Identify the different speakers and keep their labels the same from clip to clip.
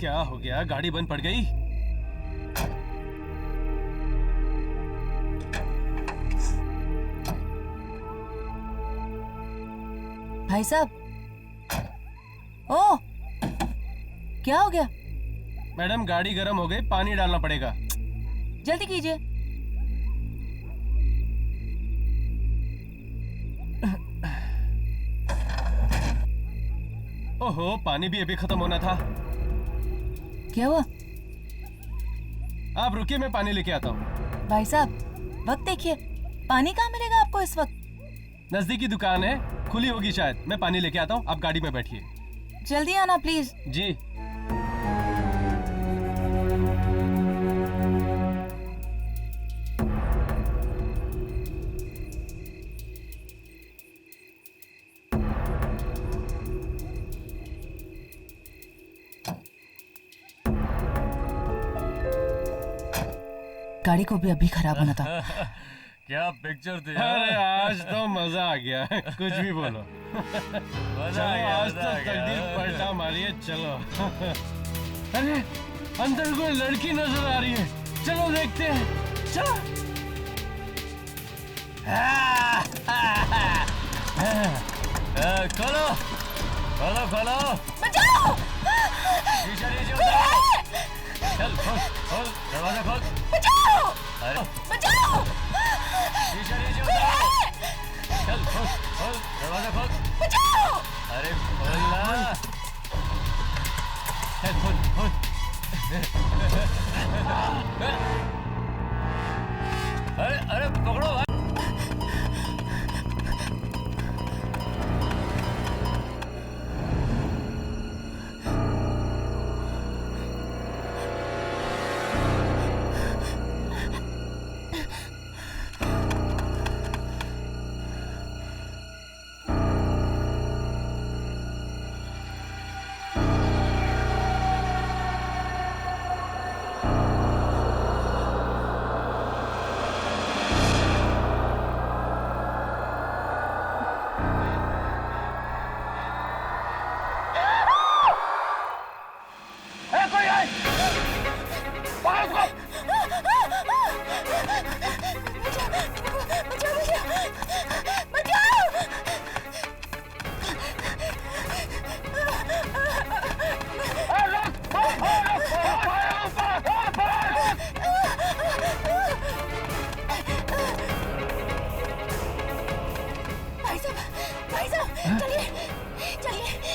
Speaker 1: क्या हो गया? गाड़ी बंद पड़ गई?
Speaker 2: भाई साहब, ओह, क्या हो गया?
Speaker 1: मैडम गाड़ी गर्म हो गई, पानी डालना पड़ेगा।
Speaker 2: जल्दी कीजिए।
Speaker 1: ओहो, पानी भी अभी खत्म होना था।
Speaker 2: क्या हुआ?
Speaker 1: आप रुकिए, मैं पानी लेके आता हूँ।
Speaker 2: भाई साहब, वक्त देखिए, पानी कहाँ मिलेगा आपको इस वक्त?
Speaker 1: नजदीकी दुकान है, खुली होगी शायद। मैं पानी लेके आता हूँ, आप गाड़ी में बैठिए।
Speaker 2: जल्दी आना प्लीज।
Speaker 1: जी।
Speaker 2: गाड़ी को भी अभी खराब होना था।
Speaker 3: क्या पिक्चर थी?
Speaker 1: अरे आज तो मजा आ गया। कुछ भी बोलो। चलो आज तो तकदीर पलटा मारिए। चलो। अरे अंदर कोई लड़की नजर आ रही है, चलो देखते हैं। चलो।
Speaker 3: खोलो खोलो खोलो,
Speaker 2: बचाओ!
Speaker 3: शीशा नीचे उतारो। चल खोल खोल, दरवाजा खोल।
Speaker 2: बचाओ!
Speaker 3: अरे
Speaker 2: बचाओ!
Speaker 3: शीशा नीचे उतारो। चल खोल खोल, दरवाजा खोल।
Speaker 2: बचाओ!
Speaker 3: अरे खोल ना। चल खोल खोल। अरे अरे पकड़ो भाई।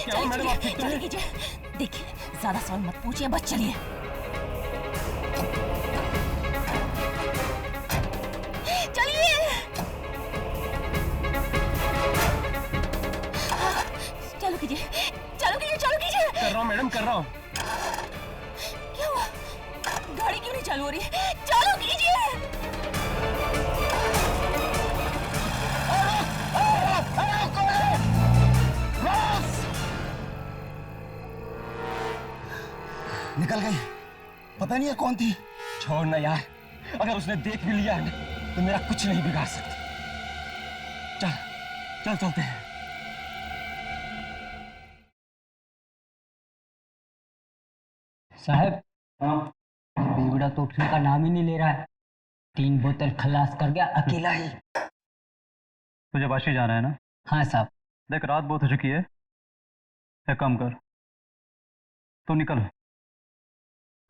Speaker 1: क्या हुआ मैडम, आप ठीक तो हैं?
Speaker 2: देखिए, ज्यादा सवाल मत पूछिए, बस चलिए। चलिए। चालू कीजिए, चालू कीजिए, चालू कीजिए।
Speaker 1: कर रहा हूँ मैडम, कर रहा हूँ।
Speaker 2: क्या हुआ? गाड़ी क्यों नहीं चालू हो रही है? चालू कीजिए।
Speaker 4: निकल गई। पता नहीं है कौन थी।
Speaker 5: छोड़ ना यार, अगर उसने देख भी लिया ना तो मेरा कुछ नहीं बिगाड़ सकती। चल चल चलते हैं।
Speaker 6: साहब, बेवड़ा तो उठने का नाम ही नहीं ले रहा है। 3 बोतल खलास कर गया अकेला ही।
Speaker 7: तुझे वाशी जाना है ना?
Speaker 6: हाँ साहब।
Speaker 7: देख रात बहुत हो चुकी है, एक काम कर, तू निकल,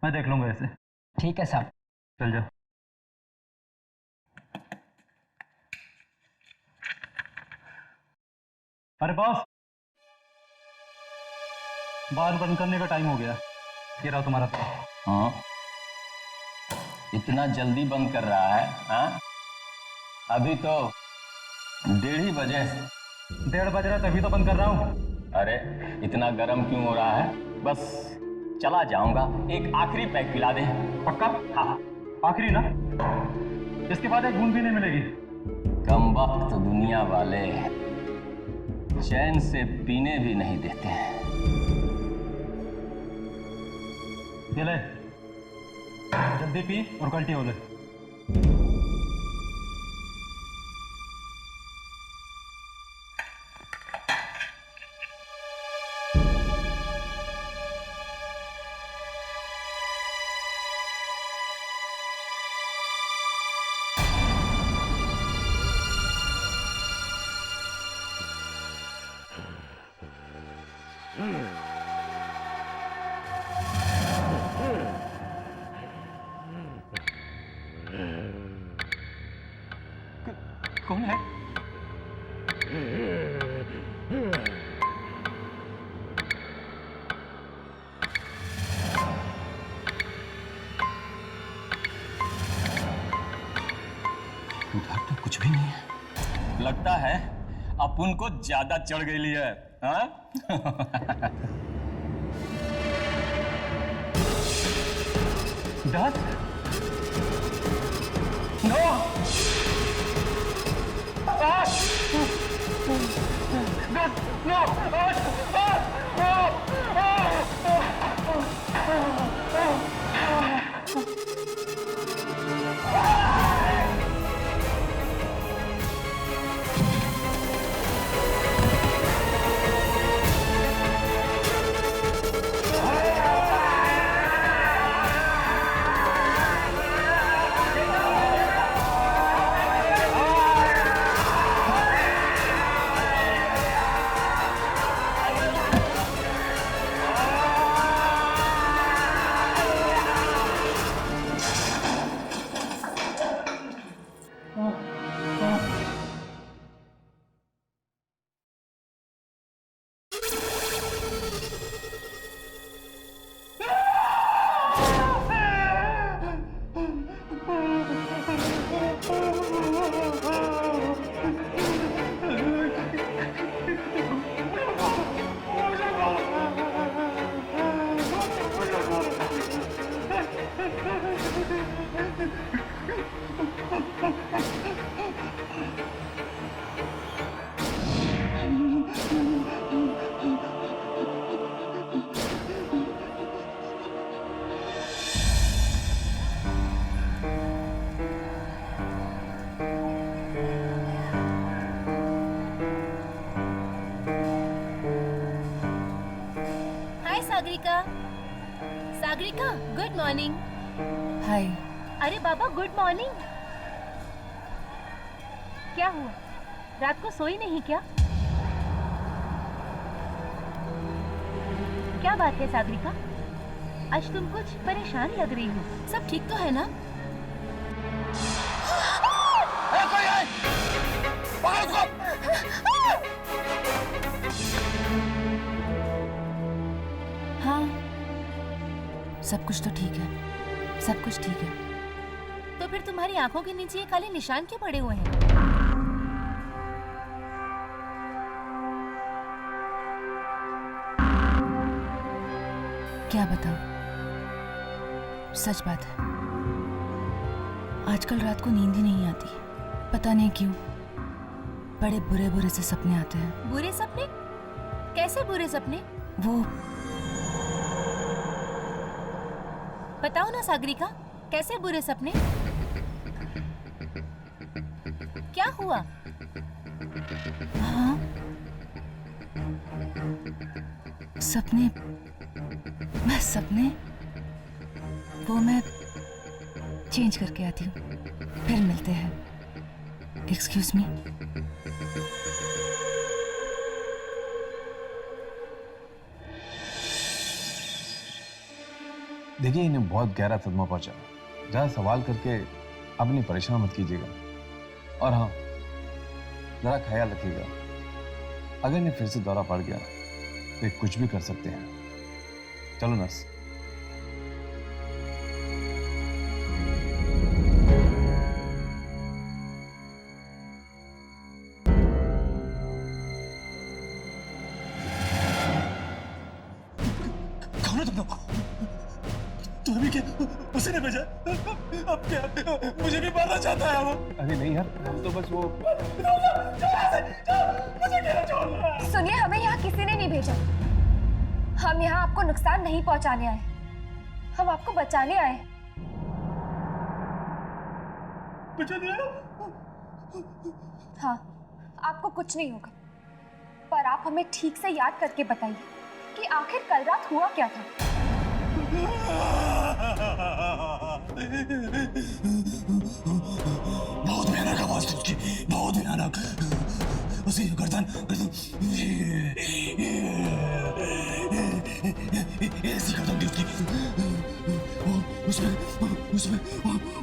Speaker 7: मैं देख लूंगा ऐसे।
Speaker 6: ठीक है साहब।
Speaker 7: चल जा। अरे बॉस, बार बंद करने का टाइम हो गया। ये रहा तुम्हारा पैसा।
Speaker 5: हाँ, इतना जल्दी बंद कर रहा है? हाँ, अभी तो 1:30 बजे।
Speaker 7: 1:30 बज रहा है तभी तो बंद कर रहा हूँ।
Speaker 5: अरे इतना गर्म क्यों हो रहा है? बस चला जाऊंगा, एक आखिरी पैक पिला दे।
Speaker 7: पक्का?
Speaker 5: हाँ।
Speaker 7: आखिरी ना, इसके बाद एक बूंद भी नहीं मिलेगी।
Speaker 5: कम वक्त दुनिया वाले चैन से पीने भी नहीं देते हैं।
Speaker 7: ये ले, जल्दी पी और कल्टी हो ले। मालूम है?
Speaker 4: डर तो कुछ भी नहीं है।
Speaker 5: लगता है अपन को ज्यादा चढ़ गई है, हाँ?
Speaker 7: डर? No!
Speaker 2: Sagarika, Sagarika, good morning.
Speaker 8: Hi.
Speaker 2: अरे बाबा, गुड मॉर्निंग। क्या हुआ, रात को सोई नहीं क्या? क्या बात है सागरिका, आज तुम कुछ परेशान लग रही हो। सब ठीक तो है ना?
Speaker 8: हाँ, सब कुछ तो ठीक है, सब कुछ ठीक है।
Speaker 2: तो फिर तुम्हारी आंखों के नीचे ये काले निशान क्यों पड़े हुए हैं?
Speaker 8: क्या बताऊं, सच बात है, आजकल रात को नींद ही नहीं आती। पता नहीं क्यों, बड़े बुरे बुरे से सपने आते हैं।
Speaker 2: बुरे सपने? कैसे बुरे सपने?
Speaker 8: वो
Speaker 2: बताओ ना सागरिका, कैसे बुरे सपने? क्या हुआ?
Speaker 8: हाँ, सपने वो मैं चेंज करके आती हूँ, फिर मिलते हैं। Excuse me.
Speaker 9: देखिए, इन्हें बहुत गहरा सदमा पहुंचा। ज़्यादा सवाल करके अपनी परेशान मत कीजिएगा। और हाँ, ज़रा ख्याल रखिएगा, अगर इन्हें फिर से दौरा पड़ गया तो ये कुछ भी कर सकते हैं। चलो नर्स।
Speaker 4: कौन है तुम लोग? तुम्हें भी क्या उसी ने भेजा? अब क्या मुझे भी मारना चाहता है वो?
Speaker 9: अरे नहीं यार, हम तो बस वो
Speaker 10: सुनिए, हमें यहाँ किसी ने नहीं भेजा। हम यहाँ आपको नुकसान नहीं पहुँचाने आए, हम आपको बचाने आए।
Speaker 4: बचाने आए?
Speaker 10: हाँ, आपको कुछ नहीं होगा, पर आप हमें ठीक से याद करके बताइए कि आखिर कल रात हुआ क्या था।
Speaker 4: बहुत भयानक आवाज थी उसकी, बहुत भयानक। उसी गर्दन ऐसी गर्दन थी उसकी, उसमें उसमें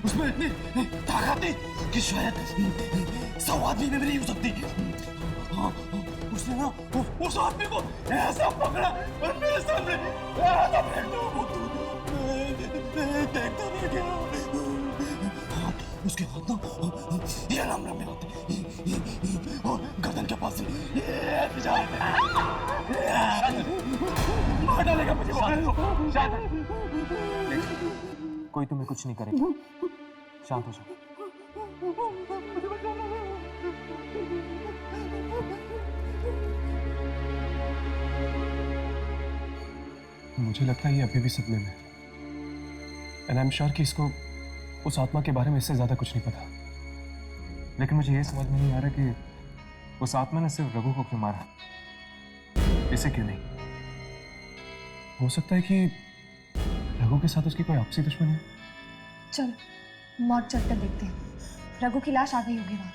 Speaker 4: उसमें इतनी ताकत थी कि शायद 100 आदमी में भी नहीं हो सकती। हाँ, उसने ना उस आदमी को ऐसा पकड़ा और मेरे सामने ऐसा फेंक दिया, वो देखता रह गया। उसके हाथ ना ये नाम में होते और गर्दन के पास मार डालेगा मुझे।
Speaker 5: कोई तुम्हें कुछ नहीं करेगा, शांत हो जाओ।
Speaker 4: मुझे लगता है ये अभी भी सपने में, एंड आई एम श्योर कि इसको उस आत्मा के बारे में इससे ज्यादा कुछ नहीं पता।
Speaker 5: लेकिन मुझे ये समझ में नहीं आ रहा कि उस आत्मा ने सिर्फ रघु को क्यों मारा, इसे क्यों नहीं?
Speaker 4: हो सकता है कि रघु के साथ उसकी कोई आपसी दुश्मनी है।
Speaker 10: चलो मौत चलकर देखते हैं, रघु की लाश आ गई होगी वहां।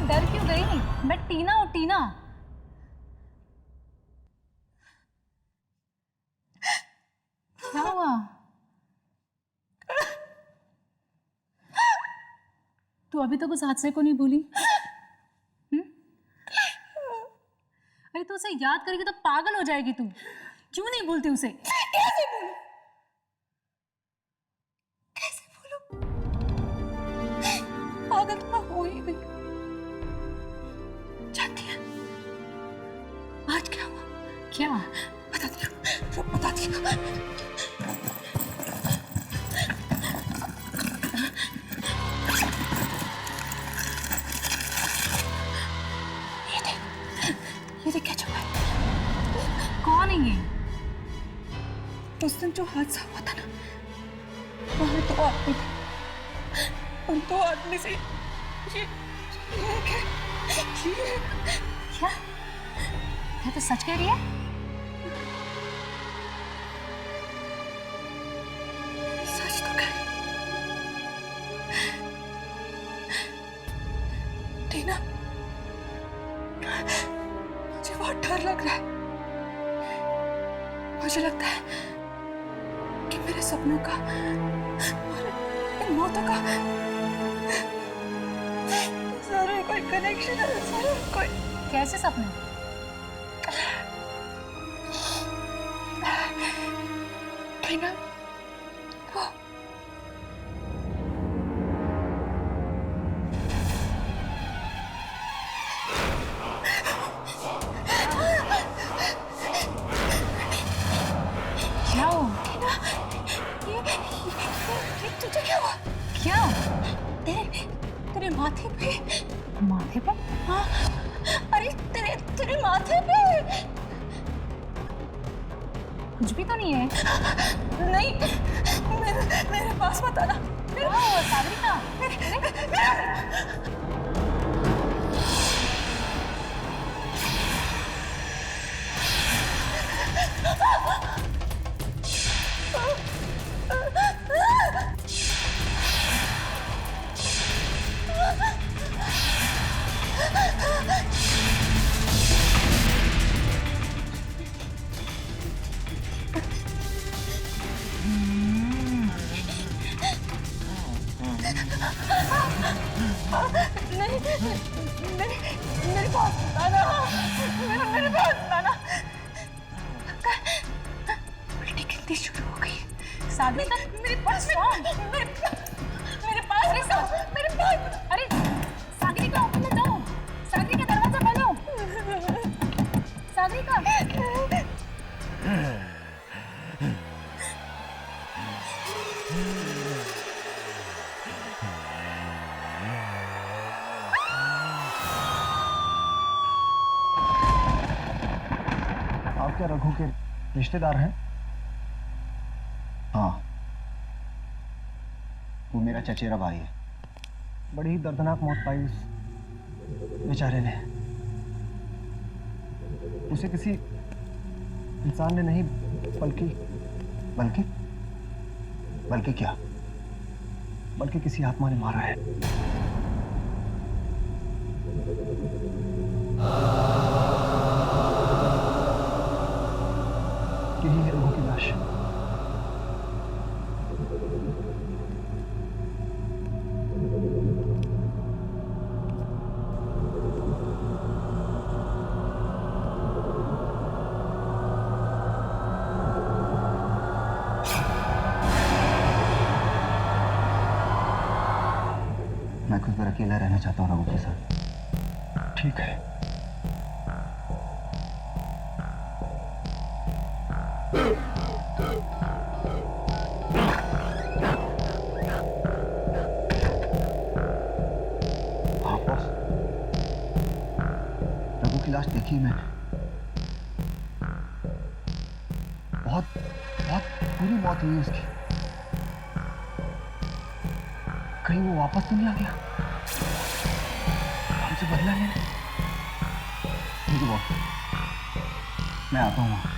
Speaker 10: डर क्यों गई? मैं टीना हूं, टीना। क्या हुआ? तू अभी तक उस हादसे को नहीं भूली? अरे तू उसे याद करेगी तो पागल हो जाएगी तू। क्यों नहीं भूलती उसे? कैसे भूलूं? कैसे भूलूं? पागल तो मैं हो ही गई। जानती है आज क्या हुआ? क्या? बताती हूँ, बताती हूँ। ये देख क्या चुका है? कौन है ये? उस दिन जो हादसा हुआ था ना, वहां 2 आदमी थे। उन 2 आदमी से ये क्या? क्या तो सच कह रही है? सच तो कह रही। टीना, मुझे बहुत डर लग रहा है। मुझे लगता है कि मेरे सपनों का और इन मौतों का जरूर कोई कनेक्शन है, जरूर कोई। कैसे सपने? टीना, वो क्या हो? टीना, ये तुझे क्या हुआ? क्या? तेरे माथे पे? माथे पे? हाँ, अरे तेरे माथे पे कुछ भी तो नहीं है। नहीं, मेरे पास मत आना। सागरिका, नहीं, मेरे पास लाना, मेरे पास लाना। उल्टी गिनती शुरू हो गई। सागरिका, मेरे पास, मेरे पास। अरे Sagarika, open the door. Sagarika, दरवाजा खोलो। सागरिका।
Speaker 4: आप क्या रघु के रिश्तेदार हैं? हाँ, वो मेरा चचेरा भाई है। बड़ी ही दर्दनाक मौत पाई उस बेचारे ने। उसे किसी इंसान ने नहीं, बल्कि बल्कि बल्कि क्या? बल्कि किसी आत्मा ने मारा है। यही है रघु की लाश। मैं कुछ देर अकेला रहना चाहता हूँ रघु के साथ। ठीक है। हाँ बॉस, रघु की लाश देखी मैंने। बहुत बहुत बुरी मौत हुई उसकी। कहीं वो वापस तो नहीं आ गया हमसे बदला लेने? ठीक है बॉस, मैं आता हूँ वहाँ।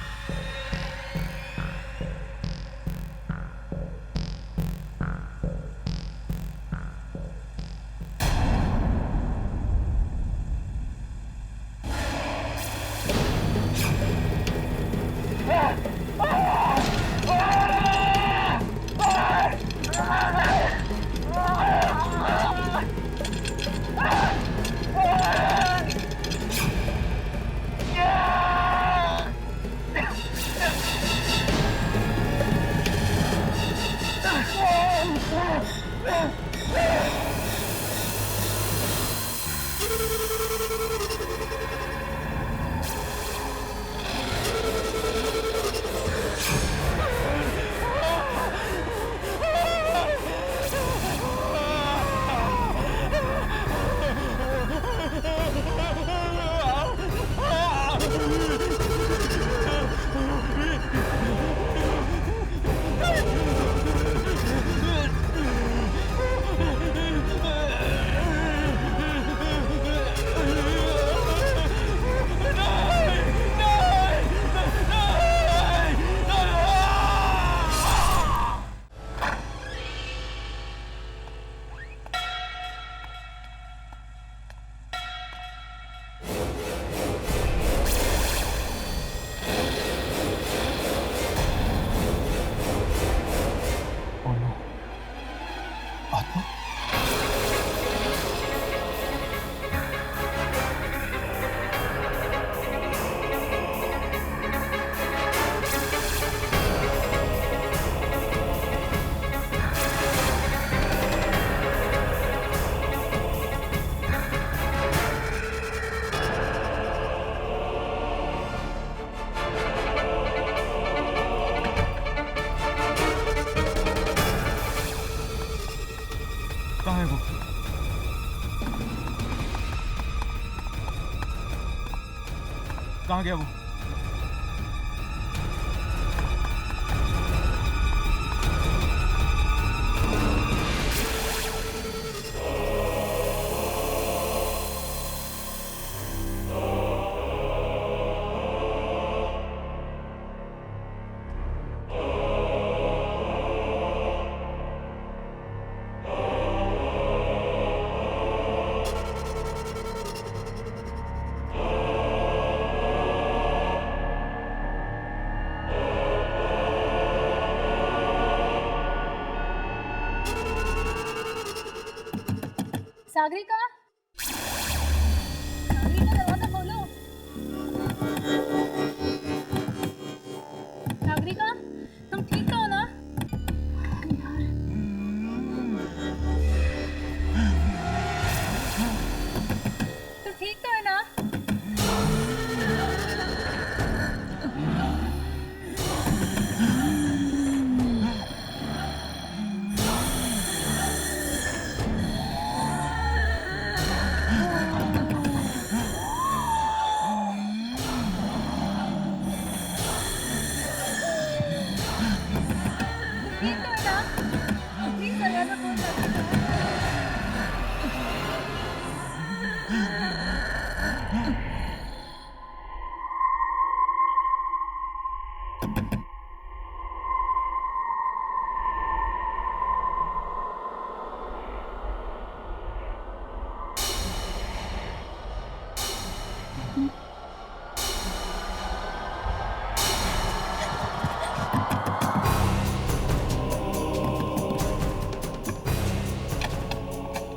Speaker 7: कहाँ है वो? कहाँ गया वो?
Speaker 10: सागरिका, सागरिका दरवाजा खोलो। सागरिका, तुम ठीक तो हो ना? तुम ठीक तो है ना? ठीक तो है ना? प्लीज दरवाजा खोल दो।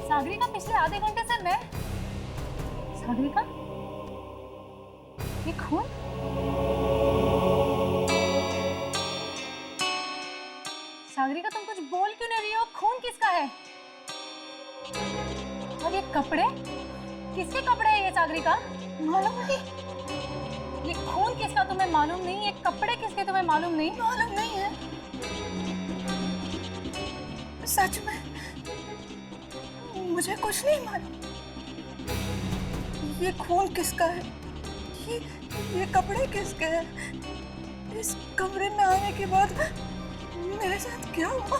Speaker 10: सागरिका, पिछले आधे घंटे से मैं सागरिका, ये खून? सागरिका, तुम कुछ बोल क्यों नहीं रही हो? खून किसका है? और ये कपड़े किसके कपड़े हैं? ये सागरिका मालूम नहीं। ये खून किसका तुम्हें मालूम नहीं? ये कपड़े किसके तुम्हें मालूम नहीं?
Speaker 8: मालूम नहीं है, सच में मुझे कुछ नहीं मालूम। ये खून किसका है? ये कपड़े किसके हैं? इस कमरे में आने के बाद मेरे साथ क्या हुआ?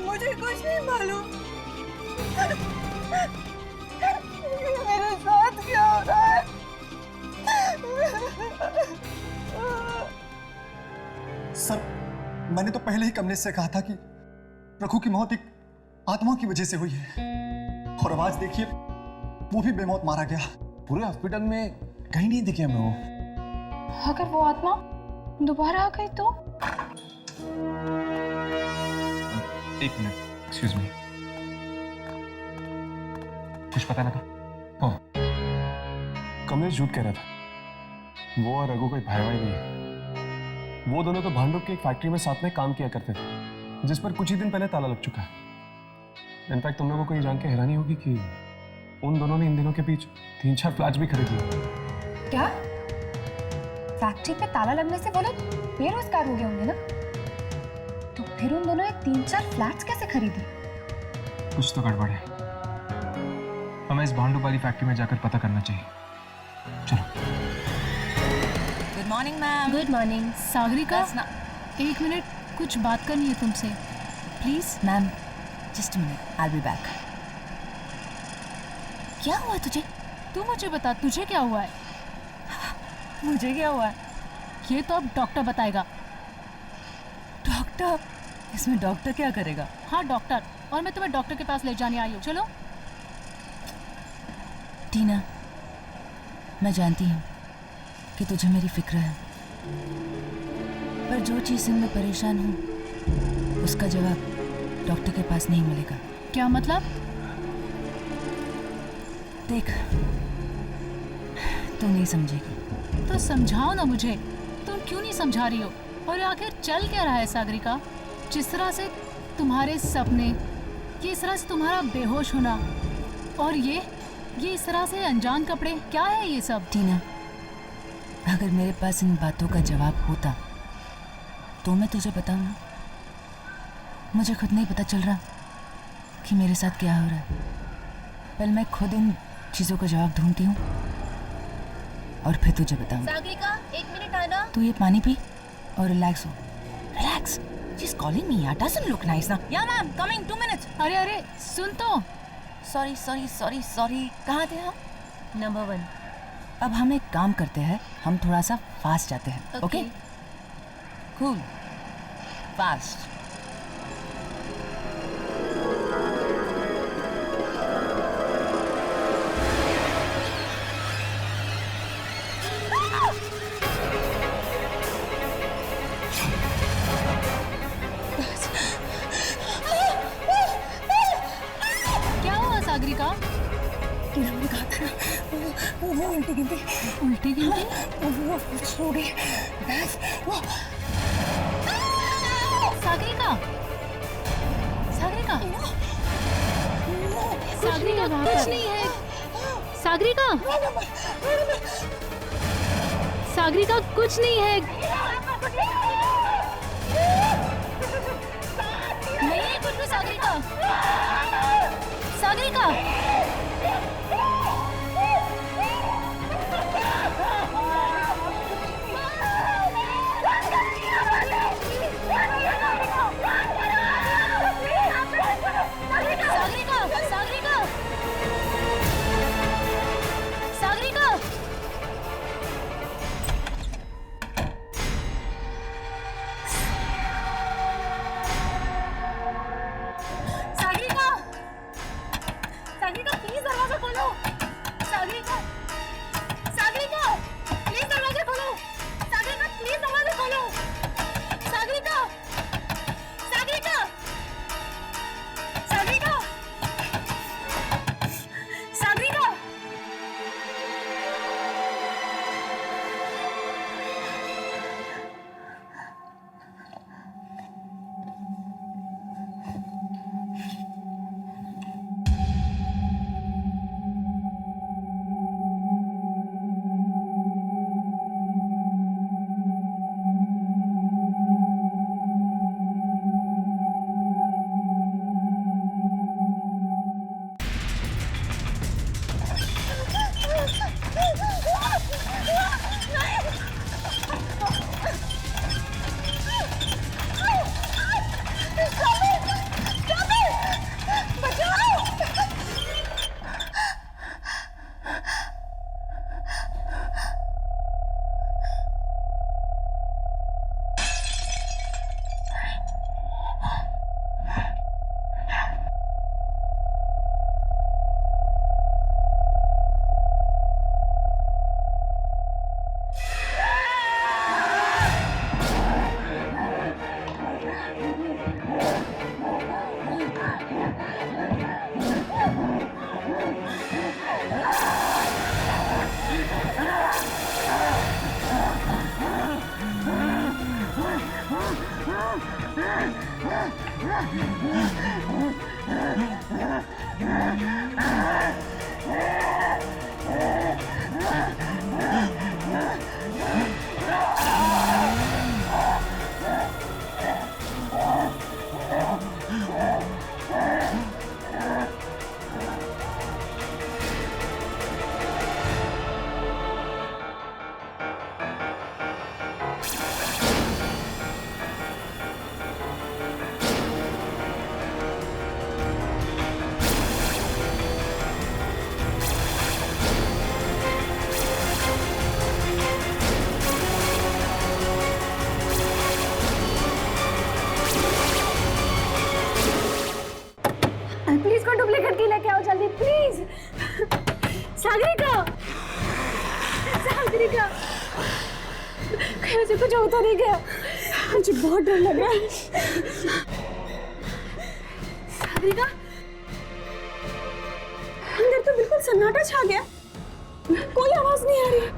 Speaker 8: मुझे कुछ नहीं मालूम। मेरे साथ क्या हो रहा है?
Speaker 4: सर, मैंने तो पहले ही कमलेश से कहा था कि रघु की मौत एक आत्मा की वजह से हुई है, और आवाज देखिए, वो भी बेमौत मारा गया।
Speaker 9: पूरे हॉस्पिटल में कहीं नहीं दिखे हमें वो।
Speaker 10: अगर वो आत्मा दोबारा आ गई तो?
Speaker 5: एक मिनट, एक्सक्यूज मी। कुछ पता लगा? हाँ, कमलेश झूठ कह रहा था। वो और रघु कोई भाई भाई नहीं है। वो दोनों तो भांडुप की एक फैक्ट्री में साथ में काम किया करते थे, जिस पर कुछ ही दिन पहले ताला लग चुका है। इनफैक्ट तुम लोगों को ये जान के हैरानी होगी कि उन दोनों ने इन दिनों के बीच 3-4 फ्लैट्स भी खरीद लिए।
Speaker 10: क्या? फैक्ट्री पे ताला लगने से वो लोग बेरोजगार हो गए होंगे ना? तो फिर उन दोनों ने 3-4 फ्लैट्स कैसे खरीदी?
Speaker 5: कुछ तो गड़बड़ है। हमें इस भांडुप वाली फैक्ट्री में जाकर पता करना चाहिए। चलो।
Speaker 2: Good morning ma'am.
Speaker 8: Good morning.
Speaker 10: Sagarika, एक मिनट, कुछ बात करनी है तुमसे, please.
Speaker 8: Ma'am, just minute, I will be back. क्या हुआ तुझे?
Speaker 10: तू मुझे बता, तुझे क्या हुआ है?
Speaker 8: मुझे क्या हुआ है?
Speaker 10: ये तो अब डॉक्टर बताएगा।
Speaker 8: डॉक्टर? इसमें डॉक्टर क्या करेगा?
Speaker 10: हाँ, डॉक्टर, और मैं तुम्हें डॉक्टर के पास ले जाने आई हूँ। चलो।
Speaker 8: टीना, मैं जानती हूँ कि तुझे मेरी फिक्र है, पर जो चीज से मैं परेशान हूँ उसका जवाब डॉक्टर के पास नहीं मिलेगा।
Speaker 10: क्या मतलब?
Speaker 8: देख, तू नहीं समझेगी।
Speaker 10: तो समझाओ ना मुझे, तुम क्यों नहीं समझा रही हो? और आखिर चल क्या रहा है सागरिका? जिस तरह से तुम्हारे सपने, किस तरह से तुम्हारा बेहोश होना, और ये इस तरह से अनजान कपड़े, क्या है ये सब?
Speaker 8: टीना, अगर मेरे पास इन बातों का जवाब होता तो मैं तुझे बताऊं ना। मुझे खुद नहीं पता चल रहा कि मेरे साथ क्या हो रहा है। पहले मैं खुद इन चीजों का जवाब ढूंढती हूँ और फिर तुझे बताऊं।
Speaker 2: सागरिका, 1 मिनट आना।
Speaker 8: तू ये पानी पी और रिलैक्स हो। Relax. She is calling me. यार, डजंट लुक नाइस ना।
Speaker 2: या मैम, कमिंग 2 मिनट्स।
Speaker 10: अरे सुन तो।
Speaker 8: सॉरी। कहाँ थे हम?
Speaker 2: नंबर 1।
Speaker 8: अब हम एक काम करते हैं, हम थोड़ा सा फास्ट जाते हैं। ओके? Cool, fast.
Speaker 10: वो उल्टी गिनती वो सो गई बस वो
Speaker 8: सागरिका कुछ नहीं है। सागरिका कुछ नहीं है। नहीं है कुछ भी। सागरिका प्लीज दरवाजा खोलो। सागरिका प्लीज दरवाजा खोलो।
Speaker 10: सागरिका मुझे कुछ होता नहीं गया, मुझे बहुत डर लग रहा है। सागरिका अंदर तो बिल्कुल सन्नाटा छा गया, कोई आवाज नहीं आ रही है।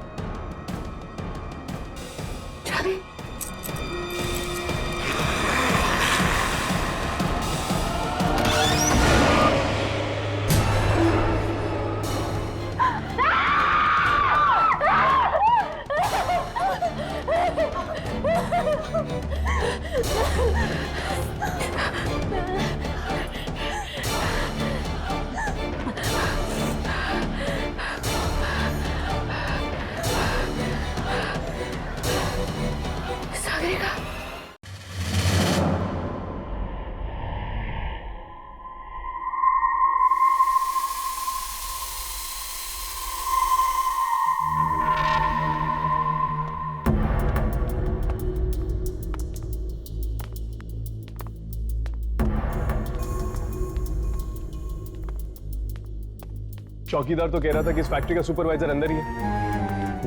Speaker 5: चौकीदार तो कह रहा था कि इस फैक्ट्री का सुपरवाइजर अंदर ही है,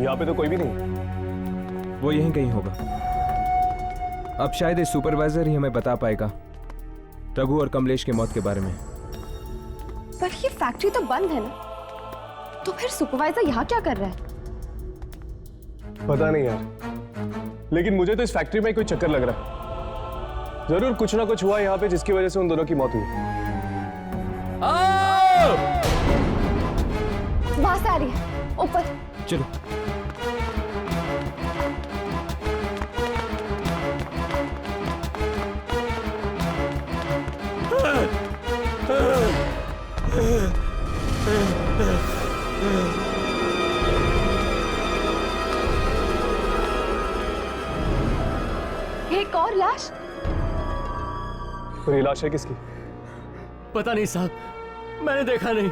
Speaker 5: यहाँ पे तो कोई भी नहीं।
Speaker 11: वो यहीं कहीं होगा। अब शायद इस सुपरवाइजर ही हमें बता पाएगा रघु और कमलेश के मौत के बारे में।
Speaker 10: पर ये फैक्ट्री तो बंद है ना, तो फिर सुपरवाइजर यहाँ क्या कर रहा है?
Speaker 5: पता नहीं यार, लेकिन मुझे तो इस फैक्ट्री में कोई चक्कर लग रहा है। जरूर कुछ ना कुछ हुआ यहाँ पे जिसकी वजह से उन दोनों की मौत हुई।
Speaker 10: वहां से आ रही है, ऊपर।
Speaker 11: चलो।
Speaker 10: एक और लाश।
Speaker 5: और ये लाश है किसकी?
Speaker 3: पता नहीं साहब, मैंने देखा नहीं।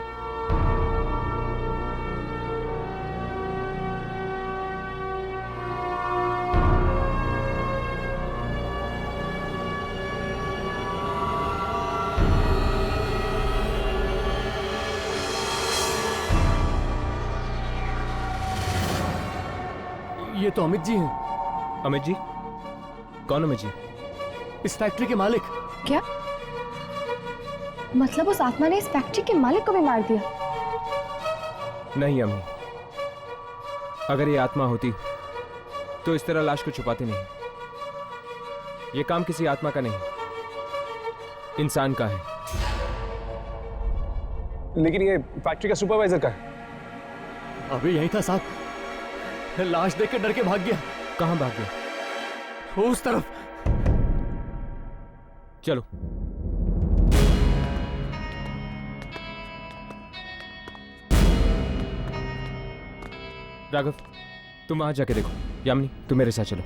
Speaker 3: ये तो अमित जी हैं।
Speaker 11: अमित जी? कौन अमित जी?
Speaker 3: इस फैक्ट्री के मालिक।
Speaker 10: क्या मतलब उस आत्मा ने इस फैक्ट्री के मालिक को भी मार दिया?
Speaker 11: नहीं अम्मी, अगर ये आत्मा होती तो इस तरह लाश को छुपाती नहीं। ये काम किसी आत्मा का नहीं, इंसान का है।
Speaker 5: लेकिन ये फैक्ट्री का सुपरवाइजर का है।
Speaker 3: अभी यही था साहब, लाश देख के डर के भाग गया।
Speaker 11: कहां भाग गया?
Speaker 3: उस तरफ।
Speaker 11: चलो। राघव, तुम वहां जाके देखो। यामिनी, तुम मेरे साथ चलो।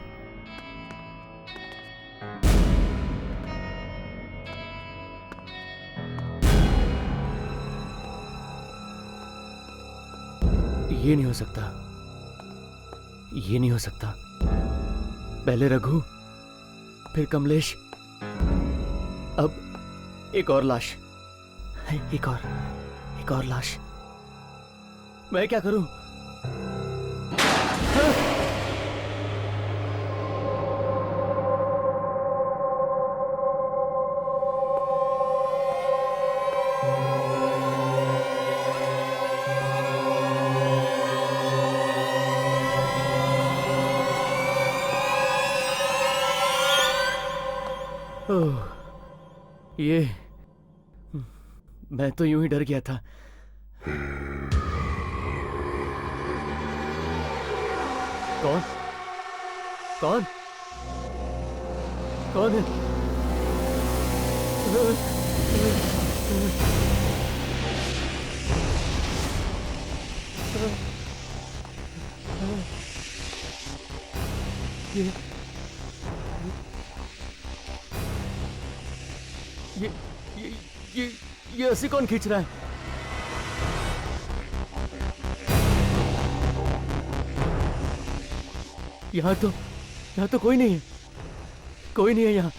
Speaker 3: ये नहीं हो सकता, ये नहीं हो सकता। पहले रघु, फिर कमलेश, अब एक और लाश। एक और लाश। मैं क्या करूं? ये मैं तो यूं ही डर गया था। कौन कौन कौन है? ये रस्सी कौन खींच रहा है? यहाँ तो कोई नहीं है, कोई नहीं है यहाँ।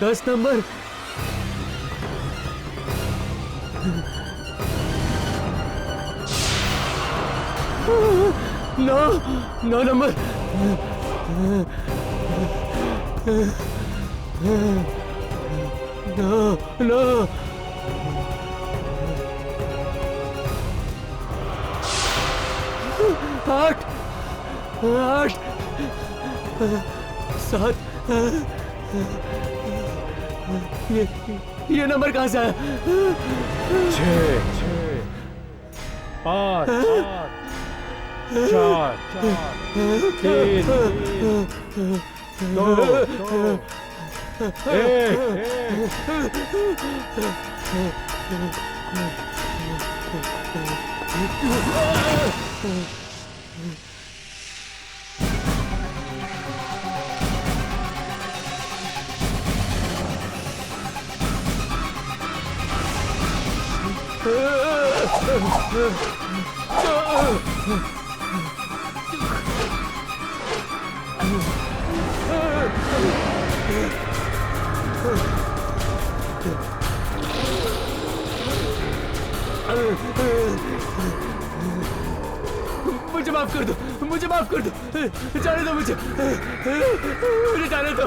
Speaker 3: दस नंबर। नौ नंबर। नो 8 7। ये नंबर कहां से आया?
Speaker 11: 6।
Speaker 1: 5 4 3 2
Speaker 11: मुझे माफ कर दो, मुझे माफ कर दो, जाने दो मुझे जाने दो।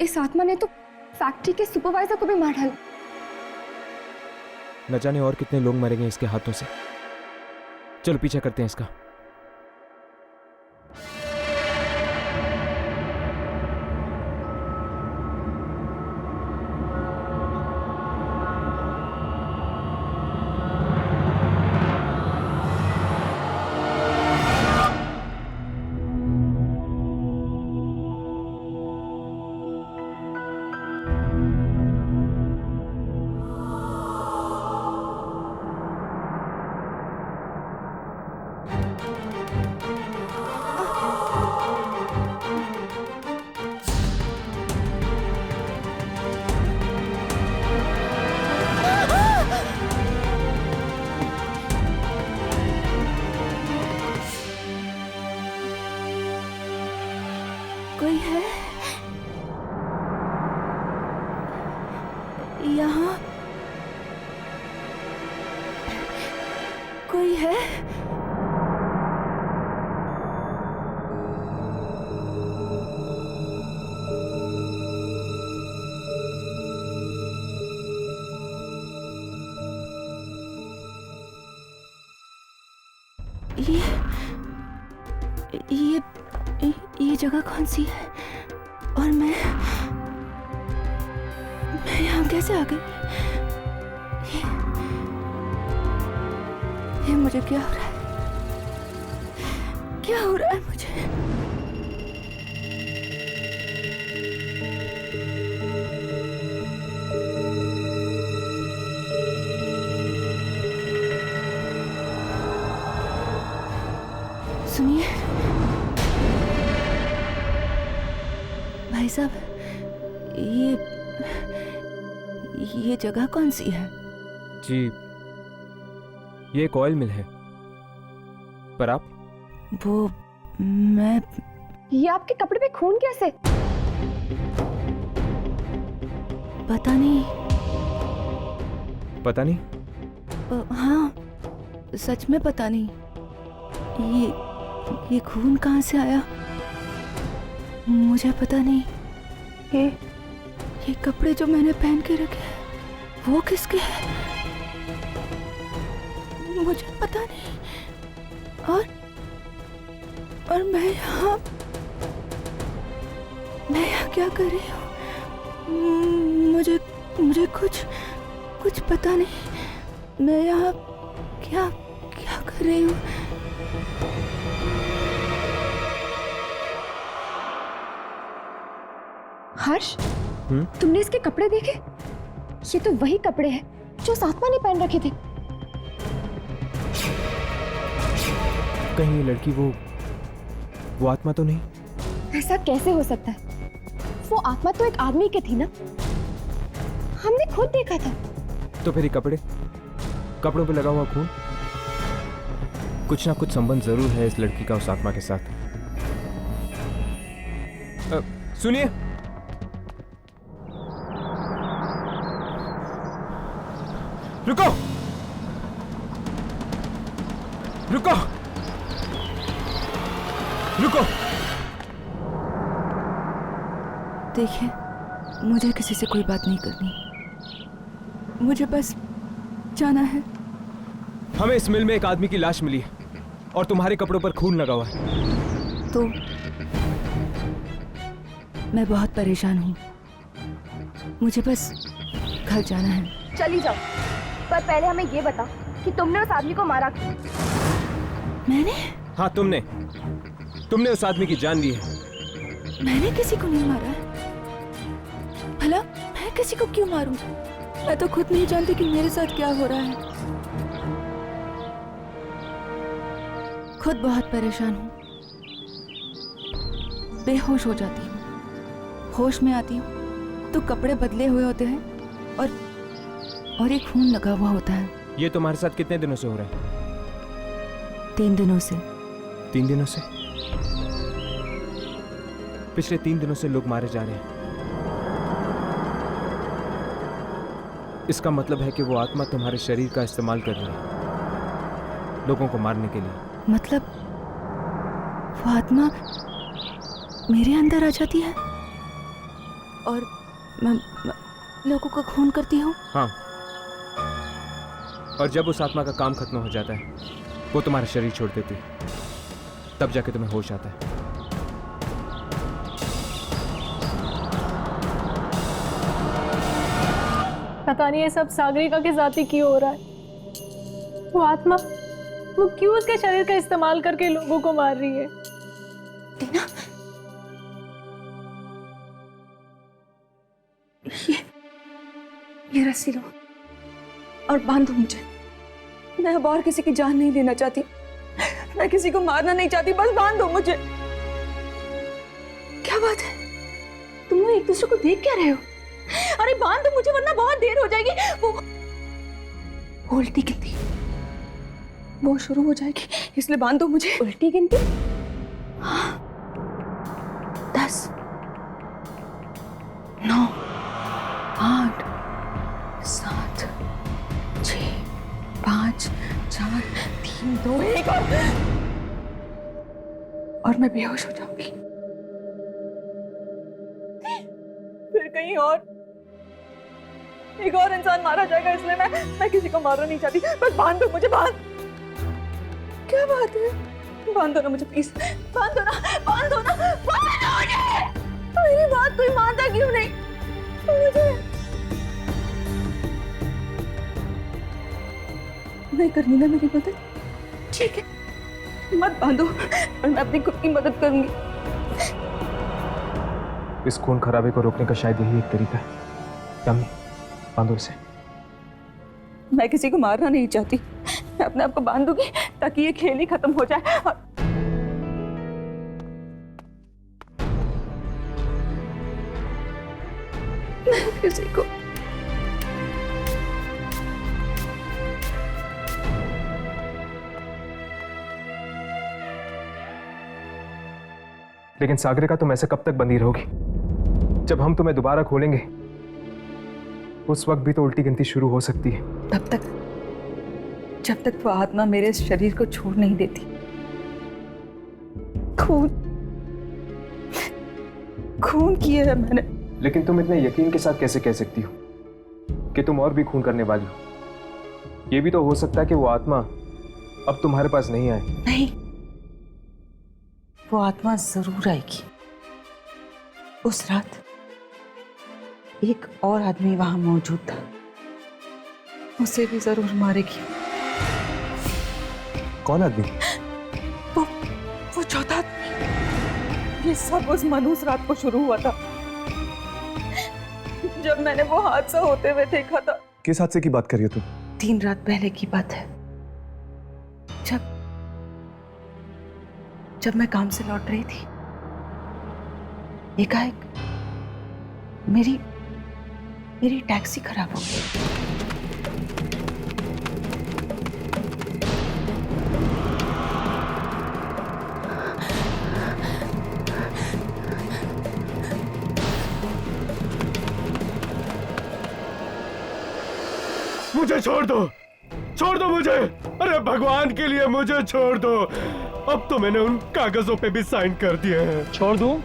Speaker 10: इस आत्मा ने तो फैक्ट्री के सुपरवाइजर को भी मार डाला।
Speaker 11: न जाने और कितने लोग मरेंगे इसके हाथों से। चलो पीछा करते हैं इसका।
Speaker 10: कोई है यहाँ? कोई है? ये जगह कौन सी है? और मैं यहाँ कैसे आ गई? ये मुझे क्या हो रहा है? क्या हो रहा है मुझे? सुनिए भाई साहब, ये जगह कौन सी है?
Speaker 11: जी ये एक ऑयल मिल है। पर आप?
Speaker 10: वो मैं
Speaker 12: ये आपके कपड़े पे खून कैसे?
Speaker 10: पता नहीं।
Speaker 11: पता नहीं?
Speaker 10: हाँ सच में पता नहीं। ये खून कहाँ से आया मुझे पता नहीं। ये कपड़े जो मैंने पहन के रखे हैं वो किसके हैं मुझे पता नहीं। और मैं यहाँ क्या कर रही हूँ? मुझे कुछ पता नहीं। मैं यहाँ क्या कर रही हूँ?
Speaker 12: हर्ष, तुमने इसके कपड़े देखे? ये तो वही कपड़े हैं जो उस आत्मा ने पहन रखे थे।
Speaker 11: कहीं ये लड़की वो आत्मा तो नहीं?
Speaker 12: ऐसा कैसे हो सकता है? वो आत्मा तो एक आदमी की थी ना, हमने खुद देखा था।
Speaker 11: तो फिर ये कपड़ों पे लगा हुआ खून कुछ ना कुछ संबंध जरूर है इस लड़की का उस आत्मा के साथ। सुनिए, रुको रुको रुको।
Speaker 8: देखिए, मुझे किसी से कोई बात नहीं करनी, मुझे बस जाना है।
Speaker 11: हमें इस मिल में एक आदमी की लाश मिली है और तुम्हारे कपड़ों पर खून लगा हुआ है।
Speaker 8: तो मैं बहुत परेशान हूँ, मुझे बस घर जाना है।
Speaker 12: चली जाओ, पर पहले हमें ये बता कि तुमने उस आदमी को मारा क्यों?
Speaker 8: मैंने?
Speaker 11: हाँ, तुमने उस आदमी की जान ली है।
Speaker 8: मैंने किसी को नहीं मारा है। भला मैं किसी को क्यों मारूं? मैं तो खुद नहीं जानती कि मेरे साथ क्या हो रहा है। खुद बहुत परेशान हूँ, बेहोश हो जाती हूँ। होश में आती हूँ तो कपड़े बदले हुए होते हैं और एक खून लगा हुआ होता है।
Speaker 11: ये तुम्हारे साथ कितने दिनों से हो रहा है?
Speaker 8: 3 दिनों से।
Speaker 11: 3 दिनों से? पिछले 3 दिनों से लोग मारे जा रहे हैं। इसका मतलब है कि वो आत्मा तुम्हारे शरीर का इस्तेमाल कर रही है लोगों को मारने के लिए।
Speaker 8: मतलब वो आत्मा मेरे अंदर आ जाती है और मैं लोगों का खून करती हूँ?
Speaker 11: हाँ, और जब उस आत्मा का काम खत्म हो जाता है, वो तुम्हारा शरीर छोड़ देती है, तब जाके तुम्हें होश आता है।
Speaker 10: पता नहीं ये सब सागरिका के साथ ही क्यों हो रहा है। वो आत्मा, वो क्यों उसके शरीर का इस्तेमाल करके लोगों को मार रही है?
Speaker 8: टीना, ये रस्सी लो और बांधो मुझे। मैं अब और किसी की जान नहीं लेना चाहती, मैं किसी को मारना नहीं चाहती, बस बांधो मुझे। क्या बात है, तुम लोग एक दूसरे को देख क्या रहे हो? अरे बांधो मुझे वरना बहुत देर हो जाएगी। वो उल्टी गिनती वो शुरू हो जाएगी, इसलिए बांधो मुझे। उल्टी गिनती? हाँ, 10, 9, 8, 7, 6, 5, 4, 3, 2, 1 और मैं बेहोश हो जाऊंगी। फिर कहीं और एक और इंसान मारा जाएगा, इसलिए मैं किसी को मारना नहीं चाहती। बस बांध दो मुझे, बांध। क्या बात है, बांध दो ना मुझे प्लीज, बांध दो ना, बांध दो ना, बांध दो मुझे। मेरी बात कोई मानता क्यों नहीं मुझे? नहीं करनी ना मेरी मदद, ठीक है, मत बांधो और मैं अपनी खुद की मदद करूंगी।
Speaker 11: इस खून खराबे को रोकने का शायद यही एक तरीका है। यामी, बांधो इसे।
Speaker 8: मैं किसी को मारना नहीं चाहती, मैं अपने आप को बांधूंगी ताकि ये खेल ही खत्म हो जाए। और मैं किसी को
Speaker 11: लेकिन सागरिका, तुम ऐसे कब तक बंधी रहोगी? जब हम तुम्हें दोबारा खोलेंगे उस वक्त भी तो उल्टी गिनती शुरू हो सकती है।
Speaker 8: तब तक, जब तक वो आत्मा मेरे शरीर को छोड़ नहीं देती। खून किया है मैंने।
Speaker 11: लेकिन तुम इतने यकीन के साथ कैसे कह सकती हो कि तुम और भी खून करने वाली हो? यह भी तो हो सकता है कि वो आत्मा अब तुम्हारे पास नहीं आए।
Speaker 8: नहीं, वो आत्मा जरूर आएगी। उस रात एक और आदमी वहां मौजूद था, उसे भी जरूर मारेगी।
Speaker 5: कौन आदमी?
Speaker 8: वो चौथा आदमी। ये सब उस मनहूस रात को शुरू हुआ था, जब मैंने वो हादसा होते हुए देखा था।
Speaker 5: किस हादसे की बात कर रही हो तुम?
Speaker 8: 3 रात पहले की बात है, जब मैं काम से लौट रही थी, एकाएक मेरी टैक्सी खराब हो गई।
Speaker 5: मुझे छोड़ दो मुझे। अरे भगवान के लिए मुझे छोड़ दो। अब तो मैंने उन कागजों पे भी साइन कर दिए हैं।
Speaker 3: छोड़ दूं?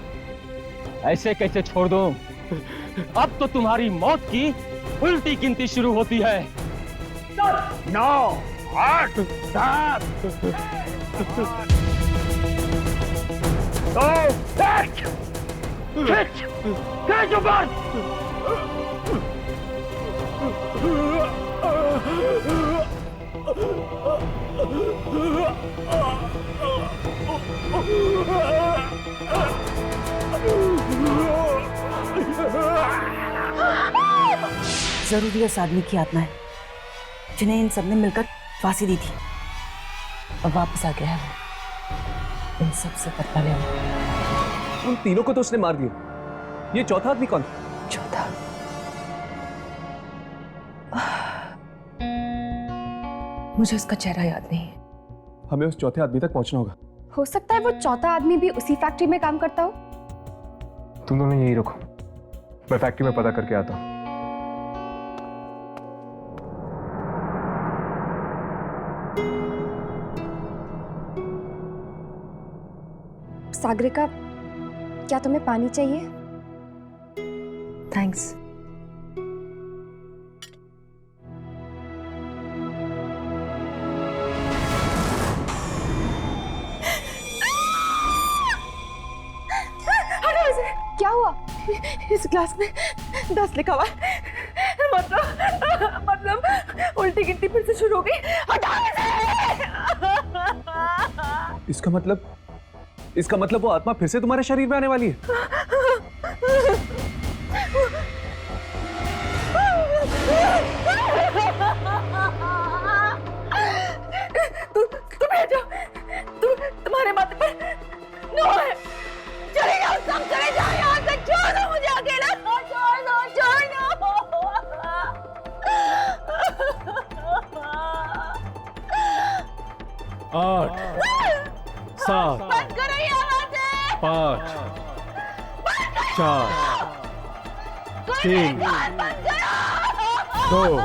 Speaker 3: ऐसे कैसे छोड़ दूं? अब तो तुम्हारी मौत की उल्टी गिनती शुरू होती है। 9, 8, 7, 2, 1, खींच ऊपर।
Speaker 8: जरूर ये उस आदमी की आत्मा है जिन्हें इन सबने मिलकर फांसी दी थी। अब वापस आ गया है वो इन सब से बदला लेने।
Speaker 5: उन तीनों को तो उसने मार दिया। ये चौथा आदमी कौन?
Speaker 8: चौथा मुझे उसका चेहरा याद नहीं है।
Speaker 5: हमें उस चौथे आदमी तक पहुंचना होगा।
Speaker 12: हो सकता है वो चौथा आदमी भी उसी फैक्ट्री में काम करता हो।
Speaker 11: तुम दोनों यही रखो, मैं फैक्ट्री में पता करके आता हूँ।
Speaker 12: सागरिका, क्या तुम्हें पानी चाहिए?
Speaker 8: थैंक्स।
Speaker 12: क्या हुआ?
Speaker 2: इस ग्लास में 10 लिखा हुआ है। मतलब उल्टी गिनती फिर से शुरू हो गई। हटा इसे।
Speaker 5: इसका मतलब वो आत्मा फिर से तुम्हारे शरीर में आने वाली है।
Speaker 2: तुम जाओ, तुम्हारे माथे पर नो है। चले जाओ, सब चले जाओ यहाँ से। छोड़ दो मुझे अकेला। छोड़ दो।
Speaker 1: 8, 7, 5, 4, 3, 2, 1।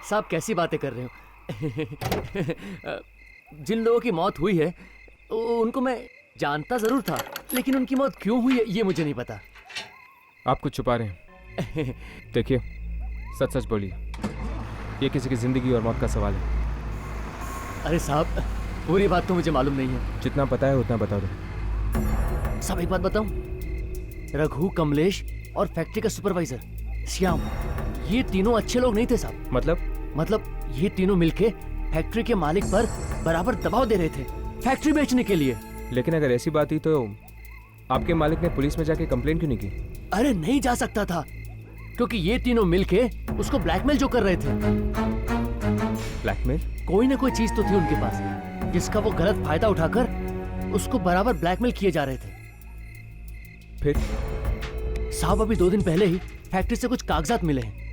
Speaker 3: साहब कैसी बातें कर रहे हो? जिन लोगों की मौत हुई है उनको मैं जानता जरूर था, लेकिन उनकी मौत क्यों हुई है ये मुझे नहीं पता।
Speaker 11: आप कुछ छुपा रहे हैं। देखिए, सच सच बोलिए, ये किसी की जिंदगी और मौत का सवाल है।
Speaker 3: अरे साहब, पूरी बात तो मुझे मालूम नहीं है।
Speaker 11: जितना पता है उतना बता दो।
Speaker 3: साहब एक बात बताऊं, रघु, कमलेश और फैक्ट्री का सुपरवाइजर श्याम, ये तीनों अच्छे लोग नहीं थे साहब। मतलब ये तीनों मिलके फैक्ट्री के मालिक पर बराबर दबाव दे रहे थे फैक्ट्री बेचने के लिए।
Speaker 11: लेकिन अगर ऐसी बात ही तो आपके मालिक ने पुलिस में जाके कंप्लेंट क्यों नहीं की?
Speaker 3: अरे नहीं जा सकता था, क्योंकि ये तीनों मिलके उसको ब्लैकमेल जो कर रहे थे।
Speaker 11: ब्लैकमेल?
Speaker 3: कोई ना कोई चीज तो थी उनके पास जिसका वो गलत फायदा उठाकर उसको बराबर ब्लैकमेल किए जा रहे थे।
Speaker 11: फिर
Speaker 3: साहब अभी 2 दिन पहले ही फैक्ट्री से कुछ कागजात मिले हैं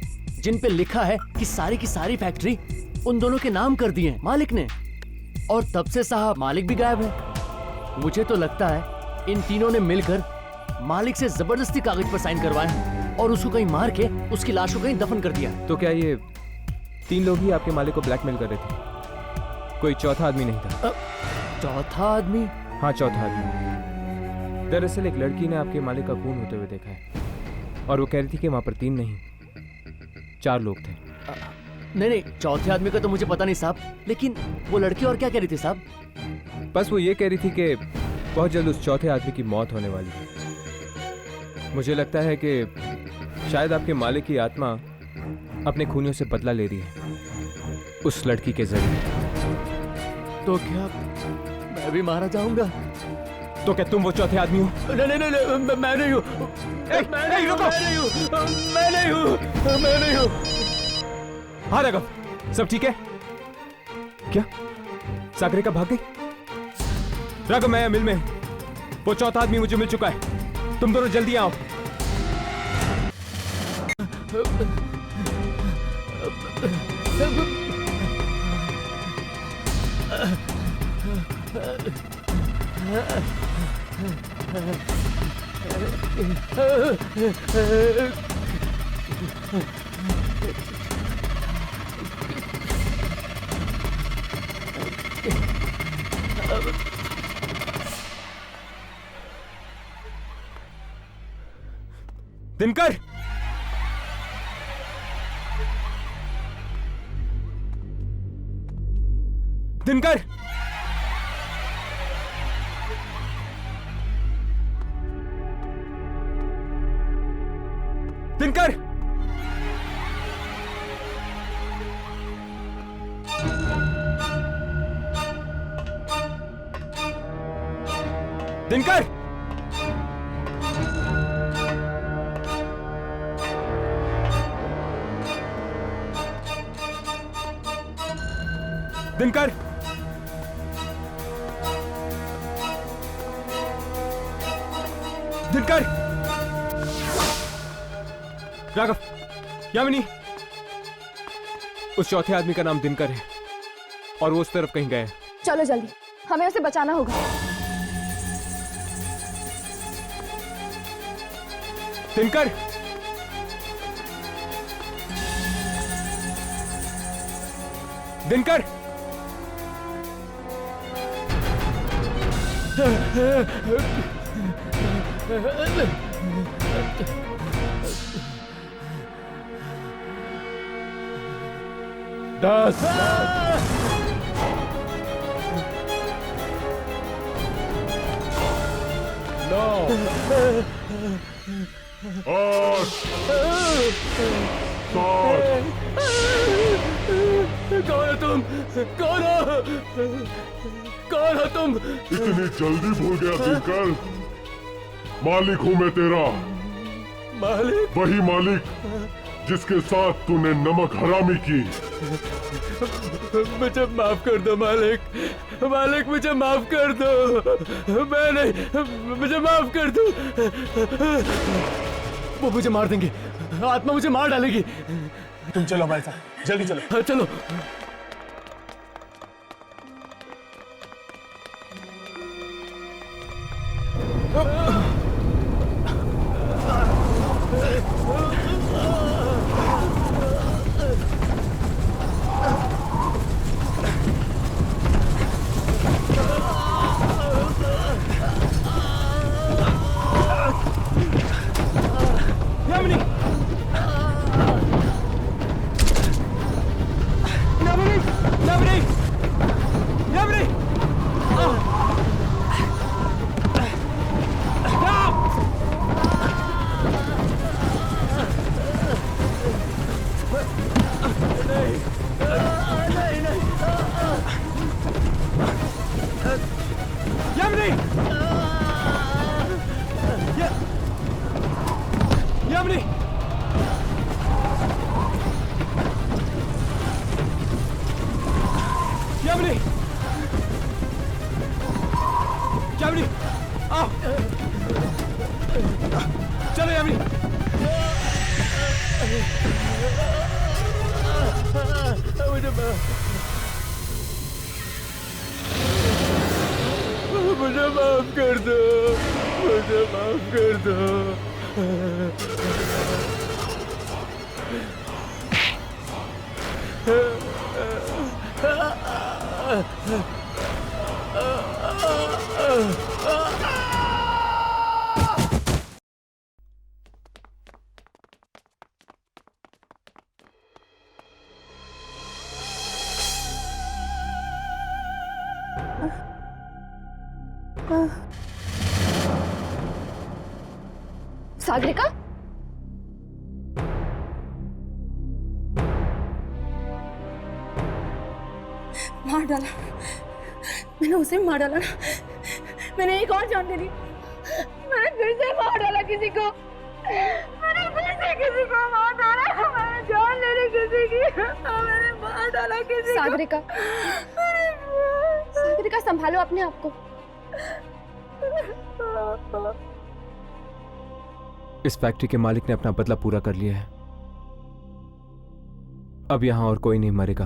Speaker 3: जिन पे लिखा है कि सारी की सारी फैक्ट्री उन दोनों के नाम कर दी है मालिक ने, और तब से साहब मालिक भी गायब है। मुझे तो लगता है इन तीनों ने मिलकर मालिक से जबरदस्ती कागज पर साइन करवाए और उसको कहीं मार के उसकी लाश को कहीं दफन कर दिया।
Speaker 11: तो क्या ये 3 लोग ही आपके मालिक को ब्लैकमेल कर रहे थे? कोई चौथा आदमी नहीं था?
Speaker 3: चौथा आदमी?
Speaker 11: हाँ, चौथा आदमी। दरअसल एक लड़की ने आपके मालिक का खून होते हुए देखा है। और वो कह रही थी कि वहां पर 3 नहीं 4 लोग थे।
Speaker 3: नहीं, चौथे आदमी का तो मुझे पता नहीं साहब, लेकिन वो लड़की और क्या कह रही थी साहब?
Speaker 11: बस वो ये कह रही थी कि बहुत जल्द उस चौथे आदमी की मौत होने वाली है। मुझे लगता है कि शायद आपके मालिक की आत्मा अपने खूनियों से बदला ले रही है उस लड़की के जरिए।
Speaker 3: तो क्या मैं भी मारा जाऊंगा?
Speaker 11: तो क्या तुम वो चौथे आदमी हो?
Speaker 3: नहीं, मैं नहीं हूँ। मैं नहीं हूँ।
Speaker 11: हाँ राघव, सब ठीक है क्या? सागरिका भाग गई? राघव, मैं मिल में हूं। वो चौथा आदमी मुझे मिल चुका है। तुम दोनों जल्दी आओ। दिनकर, दिनकर, दिनकर, दिनकर, दिनकर, दिनकर, राघव, यामिनी, उस चौथे आदमी का नाम दिनकर है और वो उस तरफ कहीं गया है।
Speaker 12: चलो जल्दी, हमें उसे बचाना होगा।
Speaker 11: दिनकर, दिनकर,
Speaker 3: दस, 9, 7। कौन हो तुम? कौन हो तुम?
Speaker 13: इतनी जल्दी भूल गया दिनकर? मालिक हूं मैं तेरा।
Speaker 3: मालिक?
Speaker 13: वही मालिक जिसके साथ तूने नमक हरामी की।
Speaker 3: मुझे माफ कर दो मालिक। मालिक मुझे माफ कर दो। मैं नहीं, मुझे माफ कर दो। वो मुझे मार देंगे, आत्मा मुझे मार डालेगी।
Speaker 5: तुम चलो हमारे साथ, जल्दी चलो।
Speaker 3: हाँ, चलो। मुझे माफ कर दो, मुझे माफ कर दो।
Speaker 12: सागरिका,
Speaker 2: मार डाला, मैंने उसे मार डाला ना। मैंने एक और जान दे दी। मैंने फिर से मार डाला किसी को। मैंने फिर से किसी को मार डाला। मैंने जान ले ली किसी की। मैंने मार डाला किसी को।
Speaker 12: सागरिका, सागरिका संभालो अपने आप को।
Speaker 11: इस फैक्ट्री के मालिक ने अपना बदला पूरा कर लिया है। अब यहां और कोई नहीं मरेगा।